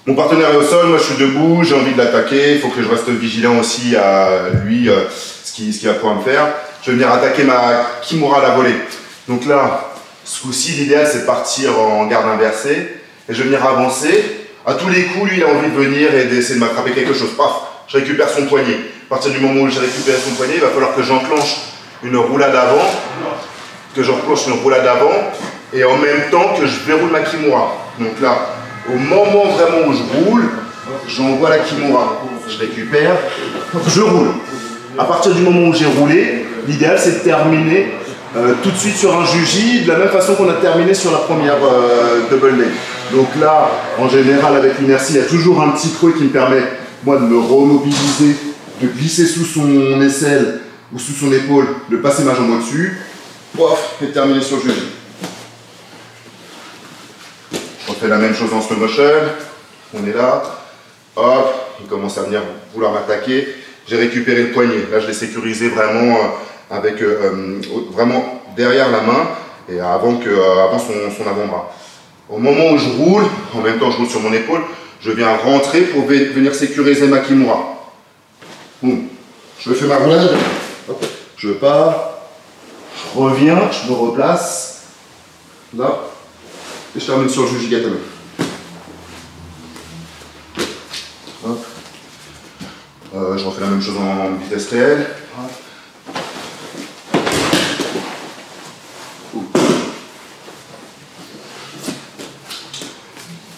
Mon partenaire est au sol, moi je suis debout, j'ai envie de l'attaquer, il faut que je reste vigilant aussi à lui, ce qu'il va pouvoir me faire. Je vais venir attaquer ma Kimura à la volée. Donc là, ce coup-ci, l'idéal c'est de partir en garde inversée et je vais venir avancer. À tous les coups, lui il a envie de venir et d'essayer de m'attraper quelque chose. Paf, je récupère son poignet. À partir du moment où j'ai récupéré son poignet, il va falloir que j'enclenche une roulade avant, et en même temps que je verroule ma Kimura. Donc là, au moment vraiment où je roule, j'envoie la Kimura. Je récupère, je roule. À partir du moment où j'ai roulé, l'idéal c'est de terminer tout de suite sur un juji, de la même façon qu'on a terminé sur la première double leg. Donc là, en général, avec l'inertie, il y a toujours un petit creux qui me permet, moi, de me remobiliser, de glisser sous son aisselle ou sous son épaule, de passer ma jambe au-dessus, pof, et terminer sur le juji. Je refais la même chose en slow motion. On est là, hop, il commence à venir vouloir m'attaquer. J'ai récupéré le poignet. Là, je l'ai sécurisé vraiment avec vraiment derrière la main et avant son avant-bras. Au moment où je roule, en même temps je roule sur mon épaule, je viens rentrer pour venir sécuriser ma Kimura. Boum. Je fais ma roulade, je pars, je reviens, je me replace, là, et je termine sur le juji gatame. Je refais la même chose en vitesse réelle.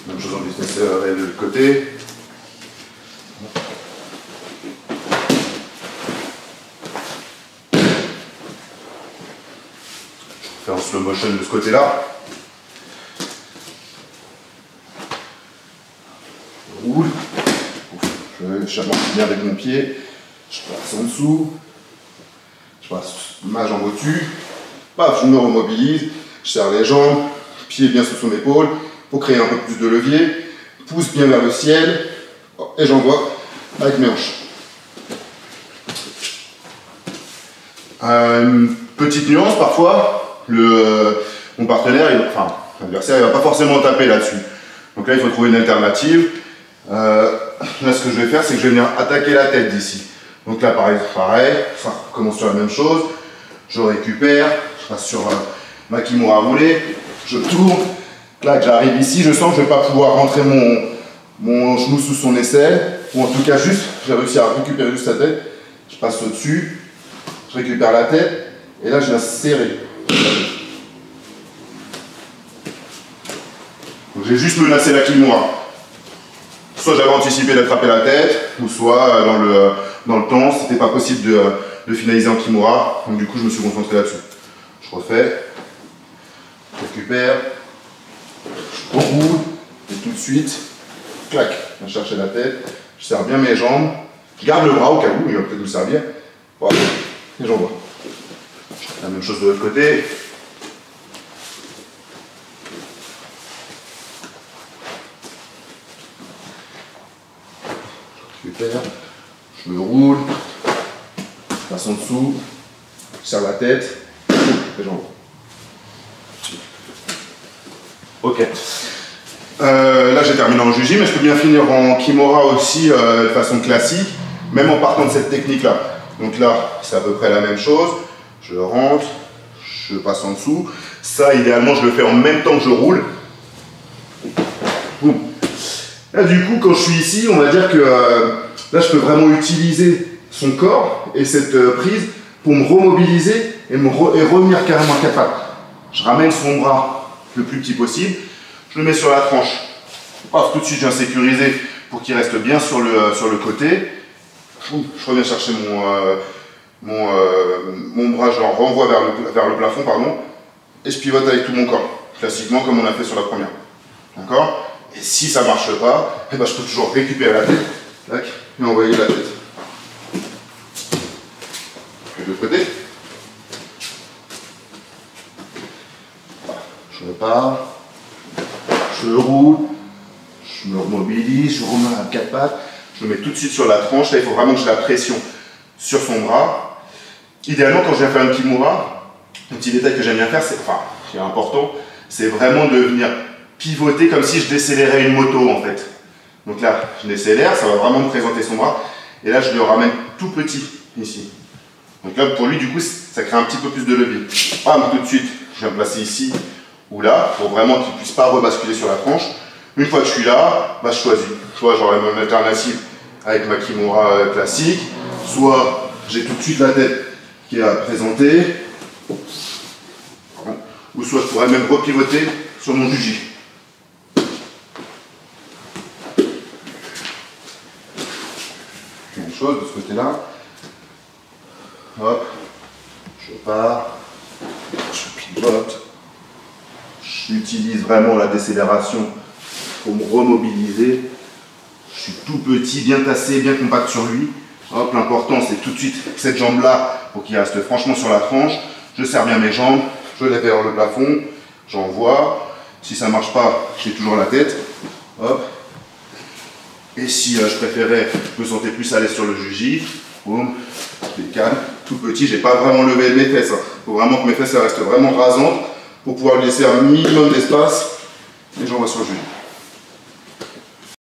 Même chose en vitesse réelle de l'autre côté. Je fais en slow motion de ce côté-là. Je roule. Je bien avec mon pied, je passe en dessous, je passe ma jambe au-dessus, paf, je me remobilise, je serre les jambes, pied bien sous son épaule, pour créer un peu plus de levier, pousse bien vers le ciel, et j'envoie avec mes hanches. Une petite nuance parfois, mon partenaire, l'adversaire, il ne va pas forcément taper là-dessus. Donc là, il faut trouver une alternative. Là, ce que je vais faire, c'est que je vais venir attaquer la tête d'ici. Donc là, pareil, ça commence sur la même chose. Je récupère, je passe sur ma Kimura à rouler, je tourne. Là, j'arrive ici, je sens que je ne vais pas pouvoir rentrer mon genou sous son aisselle. Ou en tout cas, juste, j'ai réussi à récupérer juste sa tête. Je passe au-dessus, je récupère la tête, et là, je viens serrer. Donc, j'ai juste menacé la Kimura. Soit j'avais anticipé d'attraper la tête, ou soit dans le temps, c'était pas possible de finaliser en Kimura. Donc du coup, je me suis concentré là-dessus. Je refais, je récupère, je roule, et tout de suite, clac, je viens chercher la tête, je serre bien mes jambes, je garde le bras au cas où, il va peut-être nous servir. Voilà, et j'envoie. La même chose de l'autre côté. Je me roule, je passe en dessous, je serre la tête, et j'envoie. Ok. Là j'ai terminé en juji, mais je peux bien finir en Kimura aussi de façon classique, même en partant de cette technique là. Donc là, c'est à peu près la même chose. Je rentre, je passe en dessous. Ça, idéalement, je le fais en même temps que je roule. Boum. Là, du coup, quand je suis ici, on va dire que là, je peux vraiment utiliser son corps et cette prise pour me remobiliser et revenir carrément à quatre pattes. Je ramène son bras le plus petit possible, je le mets sur la tranche. Paf, tout de suite, je viens sécuriser pour qu'il reste bien sur le côté. Je reviens chercher mon bras, je le renvoie vers le plafond, pardon, et je pivote avec tout mon corps, classiquement comme on a fait sur la première. D'accord? Et si ça ne marche pas, eh ben, je peux toujours récupérer la tête, tac, et envoyer la tête. De l'autre côté. Voilà. Je repars, je roule, je me remobilise, je remets à quatre pattes, je le mets tout de suite sur la tranche. Là, il faut vraiment que j'ai la pression sur son bras. Idéalement, quand je viens faire une Kimura, un petit détail que j'aime bien faire, qui est important, c'est vraiment de venir pivoter comme si je décélérais une moto en fait. Donc là, je décélère, ça va vraiment me présenter son bras. Et là, je le ramène tout petit, ici. Donc là, pour lui, du coup, ça crée un petit peu plus de levier. Tout de suite, je viens placer ici ou là, pour vraiment qu'il ne puisse pas rebasculer sur la tranche. Une fois que je suis là, je choisis. Soit j'aurai mon alternative avec ma Kimura classique, soit j'ai tout de suite la tête qui est à présenter, ou soit je pourrais même repivoter sur mon juji. Même chose de ce côté-là. Hop, je pars, je pivote, j'utilise vraiment la décélération pour me remobiliser. Je suis tout petit, bien tassé, bien compact sur lui. Hop, l'important c'est tout de suite cette jambe-là pour qu'il reste franchement sur la tranche. Je serre bien mes jambes, je lève vers le plafond, j'envoie. Si ça ne marche pas, j'ai toujours la tête. Hop. Et si je préférais, je me sentais plus à l'aise sur le juji, boum, je décale, tout petit, j'ai pas vraiment levé mes fesses. Il faut vraiment que mes fesses restent vraiment rasantes pour pouvoir laisser un minimum d'espace et j'envoie sur le juji.